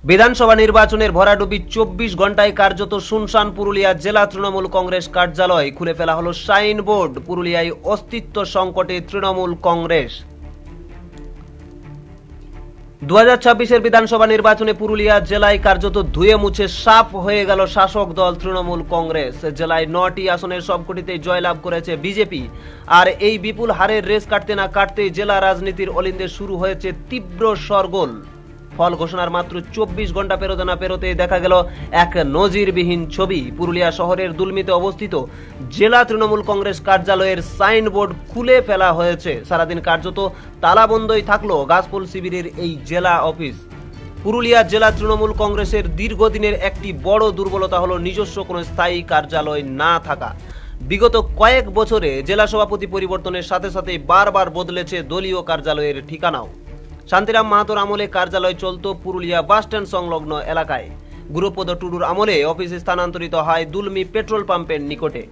বিধানসভা নির্বাচনের ভরাডুবি 24 ঘন্টায় কার্যত শুনশান পুরুলিয়া জেলা তৃণমূল কংগ্রেস কার্যালয় খুলে ফেলা হলো সাইনবোর্ড। পুরুলিয়ায় অস্তিত্ব সংকটে তৃণমূল কংগ্রেস। 2026-এর বিধানসভা নির্বাচনে পুরুলিয়া জেলায় কার্যত ধুয়ে মুছে সাফ হয়ে গেল শাসক দল তৃণমূল কংগ্রেস। জেলায় 9টি আসনের সবকটিতেই জয়লাভ করেছে বিজেপি। আর এই বিপুল হারের রেস কাটতে না কাটতেই জেলা রাজনীতির অলিন্দে শুরু হয়েছে তীব্র শোরগোল। ফল ঘোষণার মাত্র 24 ঘন্টা পেরোতে না পেরোতে দেখা গেল এক নজিরবিহীন ছবি। পুরুলিয়া শহরের দুলমিতে অবস্থিত জেলা তৃণমূল কংগ্রেস কার্যালয়ের সাইনবোর্ড খুলে ফেলা হয়েছে। সারাদিন কার্যত তালাবন্ধই থাকলো গাছফুল শিবিরের এই জেলা অফিস। পুরুলিয়া জেলা তৃণমূল কংগ্রেসের দীর্ঘদিনের একটি বড় দুর্বলতা হলো নিজস্ব কোনো স্থায়ী কার্যালয় না থাকা। বিগত কয়েক বছরে জেলা সভাপতি পরিবর্তনের সাথে সাথে বারবার বদলেছে দলীয় কার্যালয়ের ঠিকানাও। শান্তিরাম মাহাতোর আমলে কার্যালয় চলত পুরুলিয়া বাসস্ট্যান্ড সংলগ্ন এলাকায়। গুরুপদ টুডুর আমলে অফিস স্থানান্তরিত হয় দুলমি পেট্রোল পাম্পের নিকটে।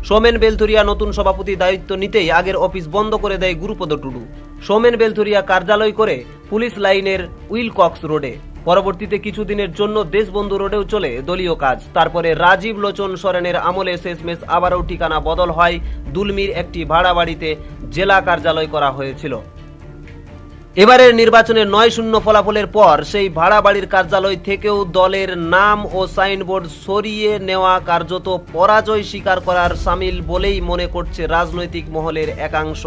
সোমেন বেলথুরিয়া নতুন সভাপতি দায়িত্ব নিতেই আগের অফিস বন্ধ করে দেয় গুরুপদ টুডু। সোমেন বেলথুরিয়া কার্যালয় করে পুলিশ লাইনের উইলকক্স রোডে। পরবর্তীতে কিছুদিনের জন্য দেশবন্ধু রোডেও চলে দলীয় কাজ। তারপরে রাজীব লোচন সরেনের আমলে শেষমেশ আবারও ঠিকানা বদল হয় দুলমির একটি ভাড়া বাড়িতে জেলা কার্যালয় করা হয়েছিল। এবারের নির্বাচনে 9-0 ফলাফলের পর সেই ভাড়া বাড়ির কার্যালয় থেকেও দলের নাম ও সাইনবোর্ড সরিয়ে নেওয়া কার্যত পরাজয় স্বীকার করার সামিল বলেই মনে করছে রাজনৈতিক মহলের একাংশ।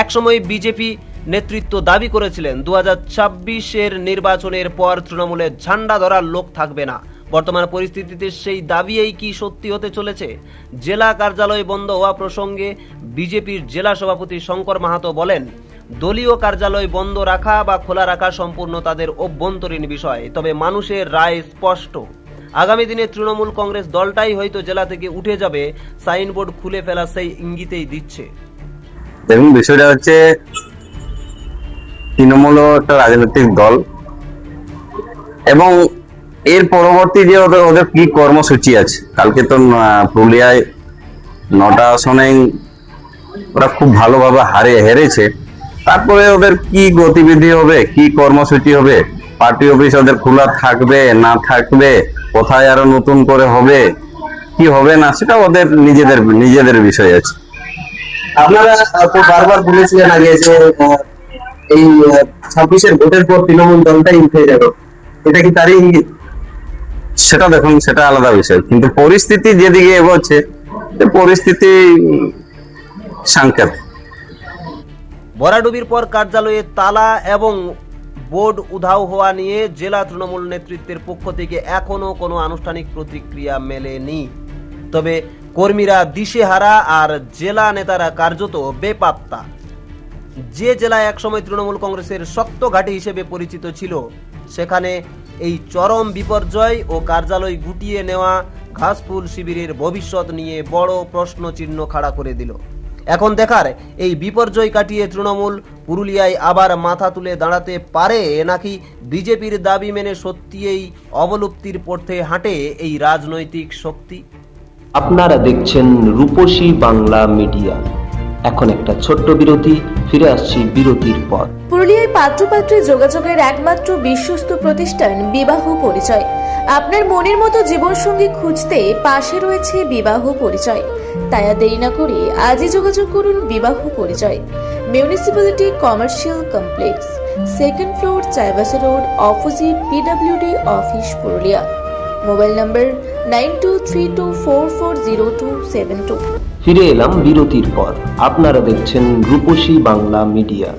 একসময় বিজেপি নেতৃত্ব দাবি করেছিলেন 2026-এর নির্বাচনের পর তৃণমূলের ঝান্ডা ধরার লোক থাকবে না। বর্তমান পরিস্থিতিতে সেই দাবিই কি সত্যি হতে চলেছে? জেলা কার্যালয় বন্ধ হওয়া প্রসঙ্গে বিজেপির জেলা সভাপতি শঙ্কর মাহাতো বলেন, দলীয় কার্যালয় বন্ধ রাখা বা খোলা রাখা সম্পূর্ণ তাদের অভ্যন্তরীণ বিষয়, তবে মানুষের রায় স্পষ্ট। আগামী দিনে তৃণমূল কংগ্রেস দলটাই হয়তো জেলা থেকে উঠে যাবে, সাইনবোর্ড খুলে ফেলা সেই ইঙ্গিতেই দিচ্ছে। দেখুন, বিষয়টা হচ্ছে তৃণমূল একটা রাজনৈতিক দল এবং এর পরবর্তী যে ওদের কি কর্মসূচি আছে। কালকে তো পুরুলিয়ায় 9টা আসনে ওরা খুব ভালোভাবে হেরেছে। তারপরে ওদের কি গতিবিধি হবে, কি কর্মসূচি হবে, পার্টি অফিস ওদের খোলা থাকবে না থাকবে, কোথায় আরো নতুন করে হবে, কি হবে না, সেটা ওদের নিজেদের বিষয় আছে। আপনারা তো বারবার বলেছিলেন আগে যে এই 26-এর ভোটের পর তৃণমূল দলটাই উঠে যাবে, এটা কি তারই ইঙ্গিত? সেটা দেখুন, সেটা আলাদা বিষয়, কিন্তু পরিস্থিতি যেদিকে এগোচ্ছে পরিস্থিতি সংকেত। ভরাডুবির পর কার্যালয়ে তালা এবং বোর্ড উধাও হওয়া নিয়ে জেলা তৃণমূল নেতৃত্বের পক্ষ থেকে এখনো কোনো আনুষ্ঠানিক প্রতিক্রিয়া মেলেনি। তবে কর্মীরা দিশেহারা আর জেলা নেতারা কার্যত বেপাত্তা। যে জেলায় একসময় তৃণমূল কংগ্রেসের শক্ত ঘাঁটি হিসেবে পরিচিত ছিল, সেখানে এই চরম বিপর্যয় ও কার্যালয় গুটিয়ে নেওয়া ঘাসফুল শিবিরের ভবিষ্যৎ নিয়ে বড় প্রশ্নচিহ্ন খাড়া করে দিল। এখন দেখার এই বিপর্যয় কাটিয়ে তৃণমূল পুরুলিয়ায় আবার মাথা তুলে দাঁড়াতে পারে নাকি বিজেপির দাবি মেনে সত্যিই অবলুপ্তির পথে হাঁটে এই রাজনৈতিক শক্তি। আপনারা দেখছেন রূপসী বাংলা মিডিয়া। এখন একটা ছোট্ট বিরতি, ফিরে আসছি বিরতির পর। পুরুলিয়ায় পাত্রপাত্রী যোগাযোগের একমাত্র বিশ্বস্ত প্রতিষ্ঠান বিবাহ পরিচয়। আপনার মনের মতো জীবনসঙ্গী খুঁজতে পাশে রয়েছে বিবাহ পরিচয়। তাই আর দেরি না করে আজই যোগাযোগ করুন বিবাহ পরিচয়। Municipality commercial complex, 2nd floor, Chaibasa road, opposite PWD office, Purulia. Mobile নম্বর 9232440272। ফিরে এলাম বিরতির পর। আপনারা দেখছেন রূপসী বাংলা মিডিয়া।